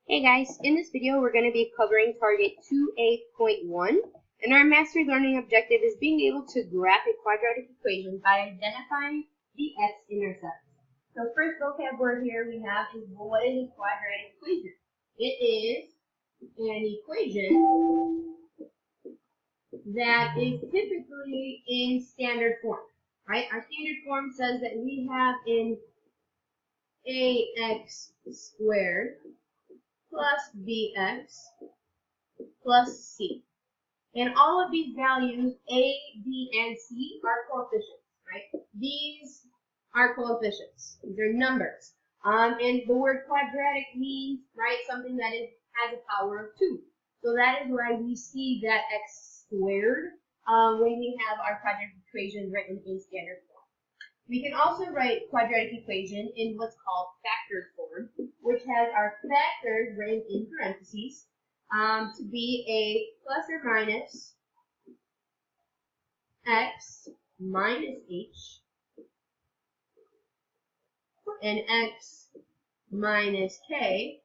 Hey guys, in this video we're going to be covering target 2A.1, and our mastery learning objective is being able to graph a quadratic equation by identifying the x-intercepts. So first vocab word here we have is, well, what is a quadratic equation? It is an equation that is typically in standard form, right? Our standard form says that we have in ax squared plus bx plus c. And all of these values, a, b, and c, are coefficients, right? These are coefficients. These are numbers. And the word quadratic means, right, something that has a power of 2. So that is why we see that x squared when we have our quadratic equation written in standard form. We can also write quadratic equation in what's called factored form, which has our factors written in parentheses to be a plus or minus x minus h and x minus k,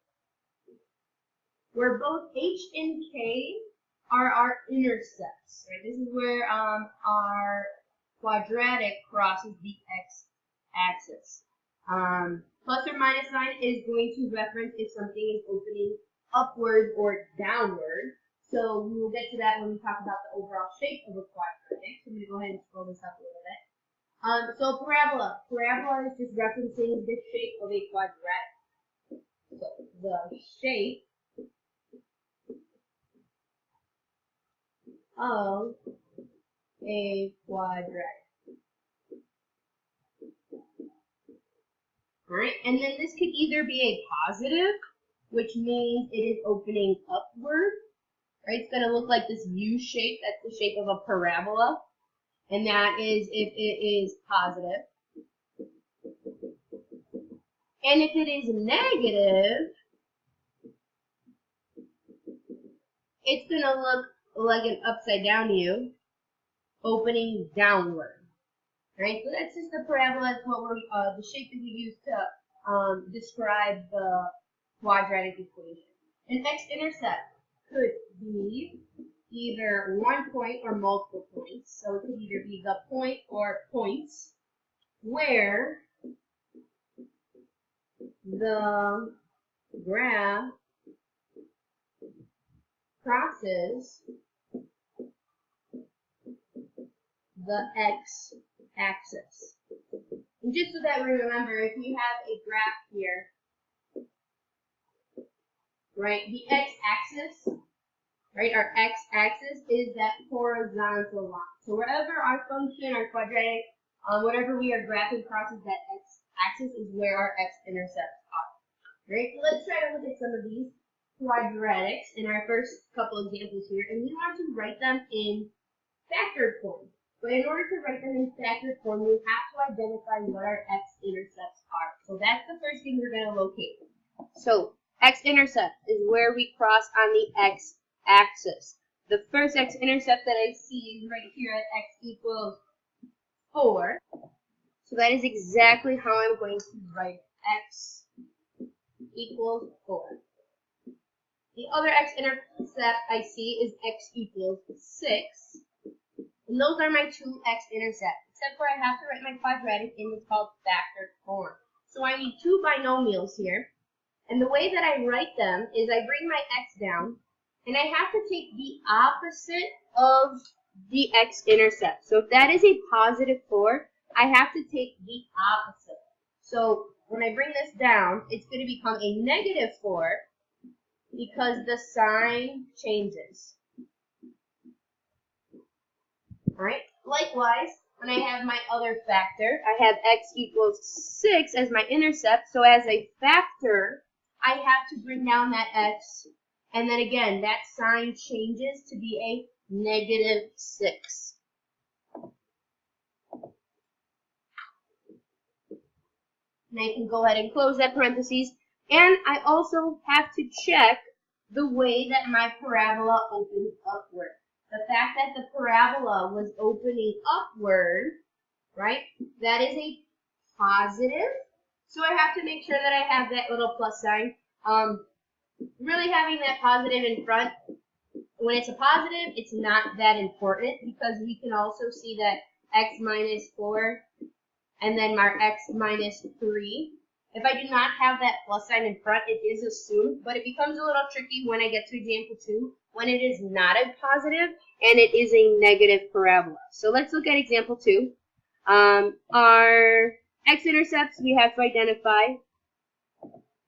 where both h and k are our intercepts. Right? This is where our quadratic crosses the x-axis. Plus or minus sign is going to reference if something is opening upward or downward. So we will get to that when we talk about the overall shape of a quadratic. So I'm going to go ahead and scroll this up a little bit. So parabola. Parabola is just referencing the shape of a quadratic. So the shape of a quadratic. Alright, and then this could either be a positive, which means it is opening upward. Right, it's going to look like this U shape. That's the shape of a parabola. And that is if it is positive. And if it is negative, it's going to look like an upside down U, opening downward. Right, so that's just the parabola. That's what we're the shape that we use to describe the quadratic equation. An x-intercept could be either one point or multiple points. So it could either be the point or points where the graph crosses the x-axis. And just so that we remember, if you have a graph here, right, the x-axis, right, our x-axis is that horizontal line. So wherever our function, our quadratic, whatever we are graphing crosses that x-axis is where our x-intercepts are. Right, so let's try to look at some of these quadratics in our first couple examples here, and we want to write them in factored form. But in order to write them in factored form, we have to identify what our x-intercepts are. So that's the first thing we're going to locate. So x-intercept is where we cross on the x-axis. The first x-intercept that I see is right here at x equals 4. So that is exactly how I'm going to write x equals 4. The other x-intercept I see is x equals 6. And those are my two x-intercepts, except for I have to write my quadratic in what's called factored form. So I need two binomials here. And the way that I write them is I bring my x down, and I have to take the opposite of the x-intercept. So if that is a positive 4, I have to take the opposite. So when I bring this down, it's going to become a negative 4 because the sign changes. Alright, likewise, when I have my other factor, I have x equals 6 as my intercept, so as a factor, I have to bring down that x, and then again, that sign changes to be a negative 6. And I can go ahead and close that parentheses, and I also have to check the way that my parabola opens upward. The fact that the parabola was opening upward, right, that is a positive. So I have to make sure that I have that little plus sign really having that positive in front, when it's a positive, it's not that important because we can also see that x minus 4 and then our x minus 3. If I do not have that plus sign in front, it is assumed, but it becomes a little tricky when I get to example 2, when it is not a positive and it is a negative parabola. So let's look at example 2. Our x-intercepts we have to identify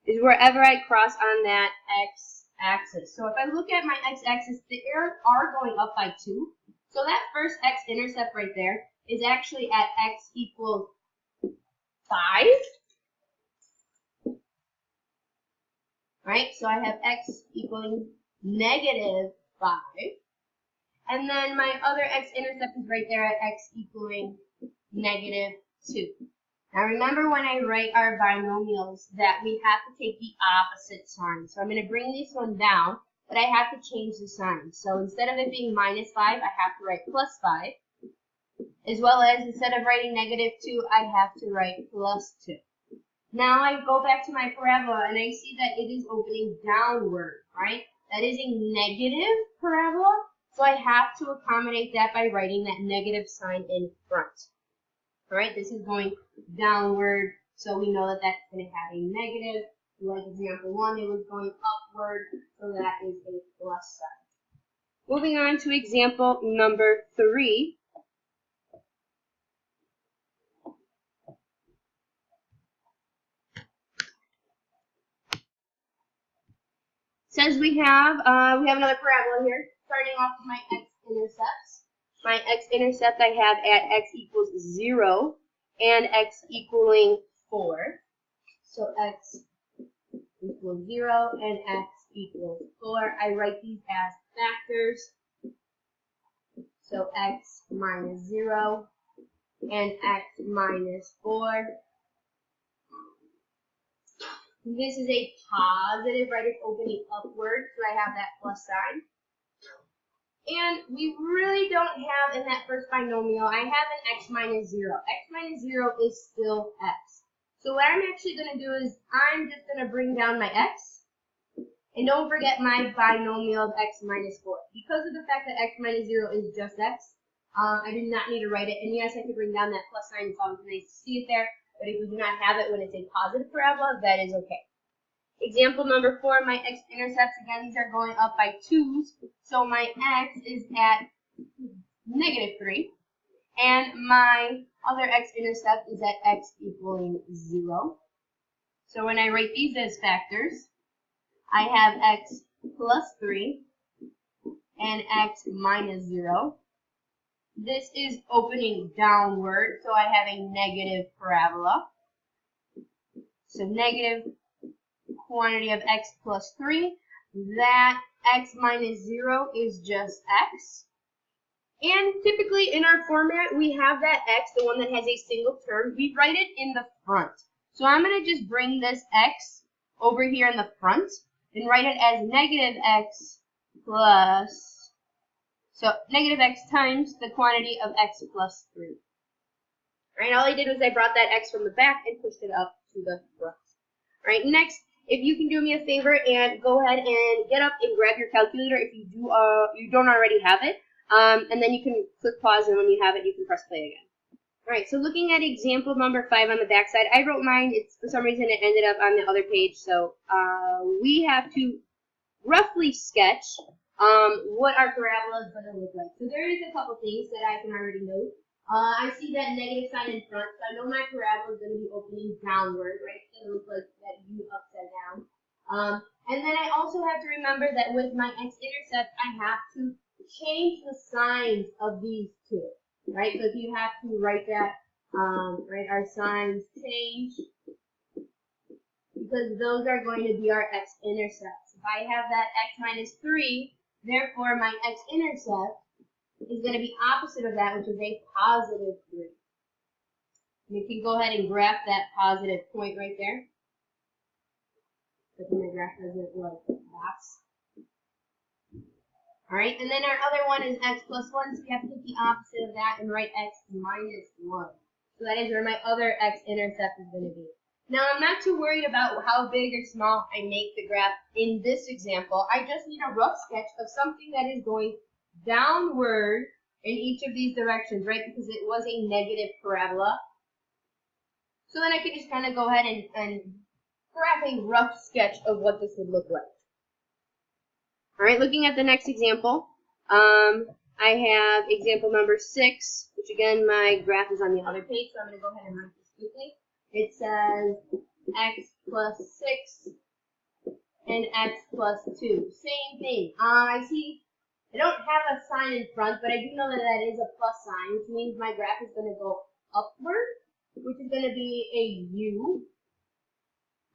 is wherever I cross on that x-axis. So if I look at my x-axis, the arrows are going up by 2. So that first x-intercept right there is actually at x equals 5. Right, so I have x equaling negative 5. And then my other x-intercept is right there at x equaling negative 2. Now remember when I write our binomials that we have to take the opposite sign. So I'm going to bring this one down, but I have to change the sign. So instead of it being minus 5, I have to write plus 5. As well as instead of writing negative 2, I have to write plus 2. Now I go back to my parabola and I see that it is opening downward, right? That is a negative parabola, so I have to accommodate that by writing that negative sign in front. All right, this is going downward, so we know that that's going to have a negative. Like example 1, it was going upward, so that is a plus sign. Moving on to example number 3. Says we have another parabola here, starting off with my x-intercepts. My x-intercept I have at x equals 0 and x equaling 4. So x equals 0 and x equals 4. I write these as factors. So x minus 0 and x minus 4. This is a positive, right? It's opening upward, so I have that plus sign. And we really don't have in that first binomial, I have an x minus 0. X minus 0 is still x. So what I'm actually going to do is I'm just going to bring down my x. And don't forget my binomial of x minus 4. Because of the fact that x minus 0 is just x, I do not need to write it. And yes, I can bring down that plus sign. It's always nice to see it there. But if we do not have it when it's a positive parabola, that is okay. Example number 4, my x-intercepts, again, these are going up by 2's. So my x is at negative 3. And my other x-intercept is at x equaling 0. So when I write these as factors, I have x plus 3 and x minus 0. This is opening downward, so I have a negative parabola. So negative quantity of x plus 3. That x minus 0 is just x. And typically in our format, we have that x, the one that has a single term. We write it in the front. So I'm going to just bring this x over here in the front and write it as negative x plus, so negative x times the quantity of x plus 3. All right, all I did was I brought that x from the back and pushed it up to the front. All right, next, if you can do me a favor and go ahead and get up and grab your calculator if you don't already have it, and then you can click pause, and when you have it, you can press play again. All right, so looking at example number 5 on the back side, I wrote mine. It's for some reason it ended up on the other page, so we have to roughly sketch what our parabola is going to look like. So there is a couple things that I can already note. I see that negative sign in front, so I know my parabola is going to be opening downward, right? It's going to look like that U upside down. And then I also have to remember that with my x-intercept, I have to change the signs of these two, right? So if you have to write that, right, our signs change, because those are going to be our x-intercepts. If I have that x minus 3, therefore my x-intercept is going to be opposite of that, which is a positive 3. And you can go ahead and graph that positive point right there. But then the graph doesn't like box. Alright, and then our other one is x plus 1, so we have to take the opposite of that and write x minus 1. So that is where my other x-intercept is going to be. Now, I'm not too worried about how big or small I make the graph in this example. I just need a rough sketch of something that is going downward in each of these directions, right? Because it was a negative parabola. So then I can just kind of go ahead and graph a rough sketch of what this would look like. All right, looking at the next example, I have example number 6, which again, my graph is on the other page, so I'm going to go ahead and mark this quickly. It says x plus 6 and x plus 2. Same thing. I see I don't have a sign in front, but I do know that that is a plus sign, which means my graph is going to go upward, which is going to be a U.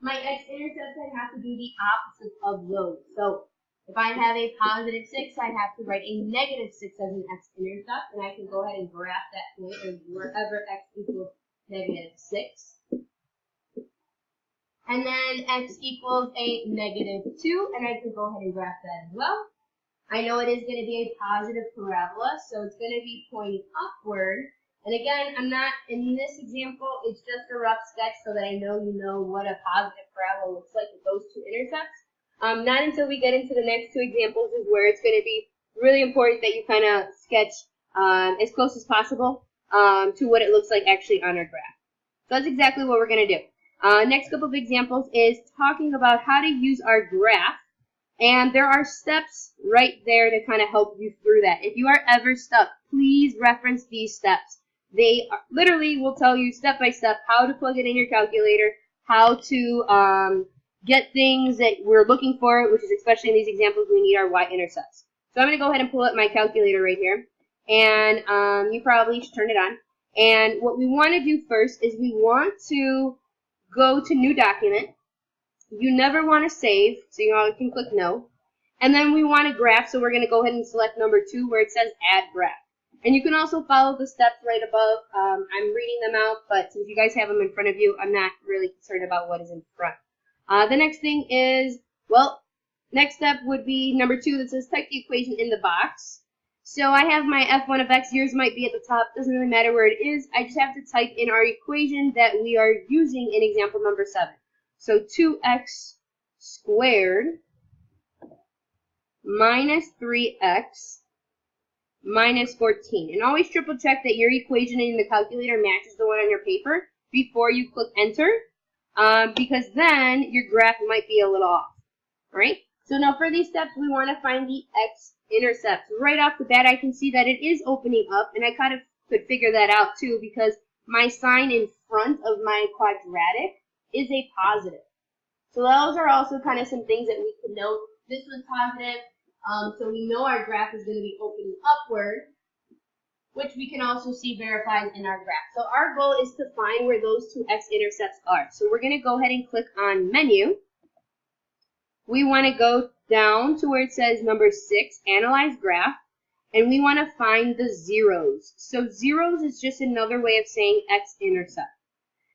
My x-intercepts, I have to do the opposite of those. So if I have a positive 6, I have to write a negative 6 as an x-intercept, and I can go ahead and graph that point wherever x equals negative 6. And then x equals a negative 2, and I can go ahead and graph that as well. I know it is going to be a positive parabola, so it's going to be pointing upward. And again, I'm not, in this example, it's just a rough sketch so that I know you know what a positive parabola looks like with those two intercepts. Not until we get into the next two examples is where it's going to be really important that you kind of sketch as close as possible to what it looks like actually on our graph. So that's exactly what we're going to do. Next couple of examples is talking about how to use our graph. And there are steps right there to kind of help you through that. If you are ever stuck, please reference these steps. They literally will tell you step by step how to plug it in your calculator, how to get things that we're looking for, which is especially in these examples, we need our y-intercepts. So I'm going to go ahead and pull up my calculator right here. And you probably should turn it on. And what we want to do first is we want to go to New Document. You never want to save, so you can click No. And then we want a graph, so we're going to go ahead and select number 2 where it says Add Graph. And you can also follow the steps right above. I'm reading them out, but since you guys have them in front of you, I'm not really concerned about what is in front. The next thing is, well, next step would be number 2 that says type the equation in the box. So I have my f1 of x. Yours might be at the top. Doesn't really matter where it is. I just have to type in our equation that we are using in example number 7. So 2x squared minus 3x minus 14. And always triple check that your equation in the calculator matches the one on your paper before you click enter, because then your graph might be a little off. All right? So now for these steps, we want to find the x-intercepts. Right off the bat, I can see that it is opening up, and I kind of could figure that out too because my sign in front of my quadratic is a positive. So those are also kind of some things that we can note. This was positive, so we know our graph is going to be opening upward, which we can also see verified in our graph. So our goal is to find where those two x-intercepts are. So we're going to go ahead and click on Menu. We want to go down to where it says number 6, Analyze Graph, and we want to find the zeros. So zeros is just another way of saying x-intercept.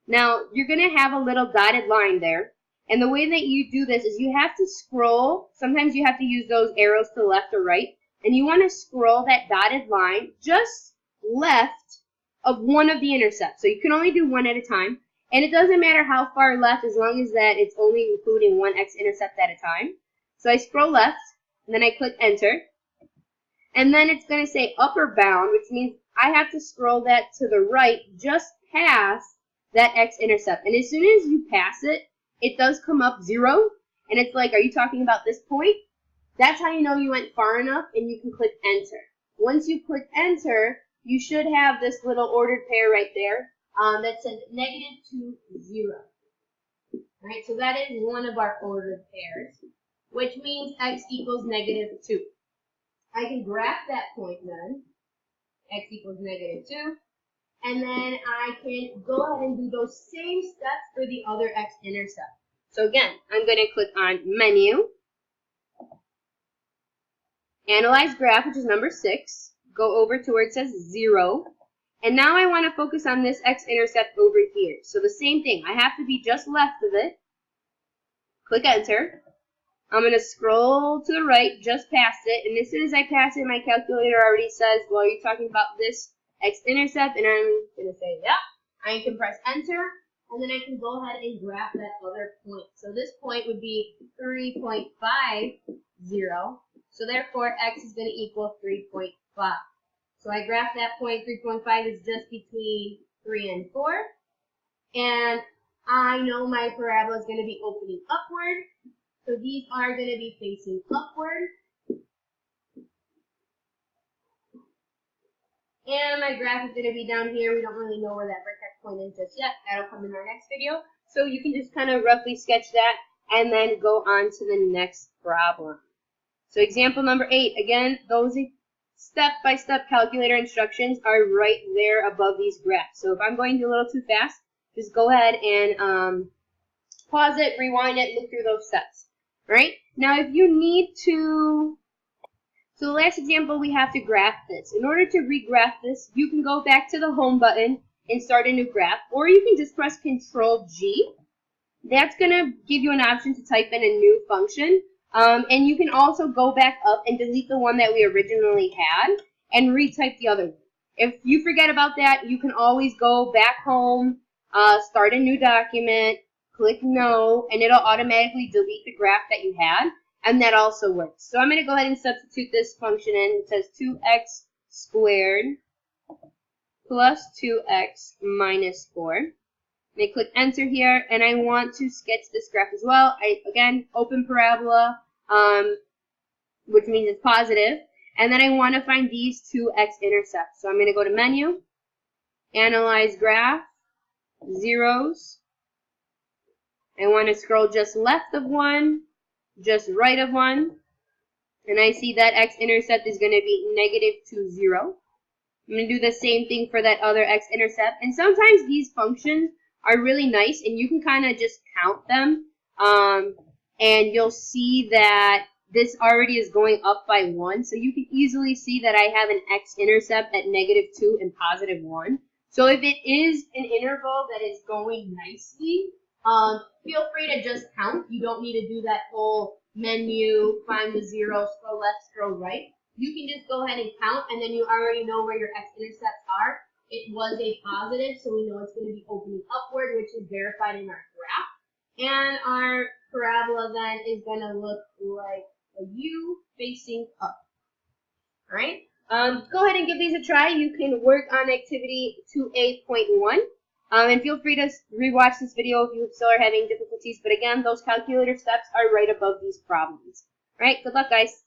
Now, you're going to have a little dotted line there. And the way that you do this is you have to scroll. Sometimes you have to use those arrows to the left or right. And you want to scroll that dotted line just left of one of the intercepts. So you can only do one at a time. And it doesn't matter how far left as long as that it's only including one x-intercept at a time. So I scroll left, and then I click enter. And then it's going to say upper bound, which means I have to scroll that to the right just past that x-intercept. And as soon as you pass it, it does come up 0. And it's like, are you talking about this point? That's how you know you went far enough, and you can click enter. Once you click enter, you should have this little ordered pair right there that says -2, 0. All right, so that is one of our ordered pairs, which means x equals -2. I can graph that point then. X equals -2. And then I can go ahead and do those same steps for the other x-intercept. So again, I'm going to click on Menu, Analyze Graph, which is number 6. Go over to where it says 0. And now I want to focus on this x-intercept over here. So the same thing. I have to be just left of it. Click Enter. I'm going to scroll to the right just past it. And as soon as I pass it, my calculator already says, well, are you talking about this x-intercept? And I'm going to say, yeah. I can press enter, and then I can go ahead and graph that other point. So this point would be 3.50. So therefore, x is going to equal 3.5. So I graph that point. 3.5 is just between 3 and 4. And I know my parabola is going to be opening upward. So these are going to be facing upward. And my graph is going to be down here. We don't really know where that vertex point is just yet. That'll come in our next video. So you can just kind of roughly sketch that and then go on to the next problem. So example number 8. Again, those step-by-step calculator instructions are right there above these graphs. So if I'm going a little too fast, just go ahead and pause it, rewind it, look through those steps. Right? Now if you need to... So the last example, we have to graph this. In order to regraph this, you can go back to the home button and start a new graph, or you can just press Control-G. That's going to give you an option to type in a new function. And you can also go back up and delete the one that we originally had and retype the other one. If you forget about that, you can always go back home, start a new document, click No, and it'll automatically delete the graph that you had. And that also works. So I'm going to go ahead and substitute this function in. It says 2x squared plus 2x minus 4. And I click enter here, and I want to sketch this graph as well. Again, open parabola, which means it's positive. And then I want to find these two x-intercepts. So I'm going to go to Menu, Analyze Graph, Zeros. I want to scroll just left of 1. Just right of 1, and I see that x-intercept is going to be -2, 0. I'm going to do the same thing for that other x-intercept, and sometimes these functions are really nice, and you can kind of just count them, and you'll see that this already is going up by 1, so you can easily see that I have an x-intercept at -2 and +1. So if it is an interval that is going nicely, feel free to just count. You don't need to do that whole menu, find the zero, scroll left, scroll right. You can just go ahead and count, and then you already know where your x-intercepts are. It was a positive, so we know it's going to be opening upward, which is verified in our graph. And our parabola then is going to look like a U facing up. All right? Go ahead and give these a try. You can work on activity 2A.1. And feel free to rewatch this video if you still are having difficulties. But again, those calculator steps are right above these problems. All right, good luck, guys.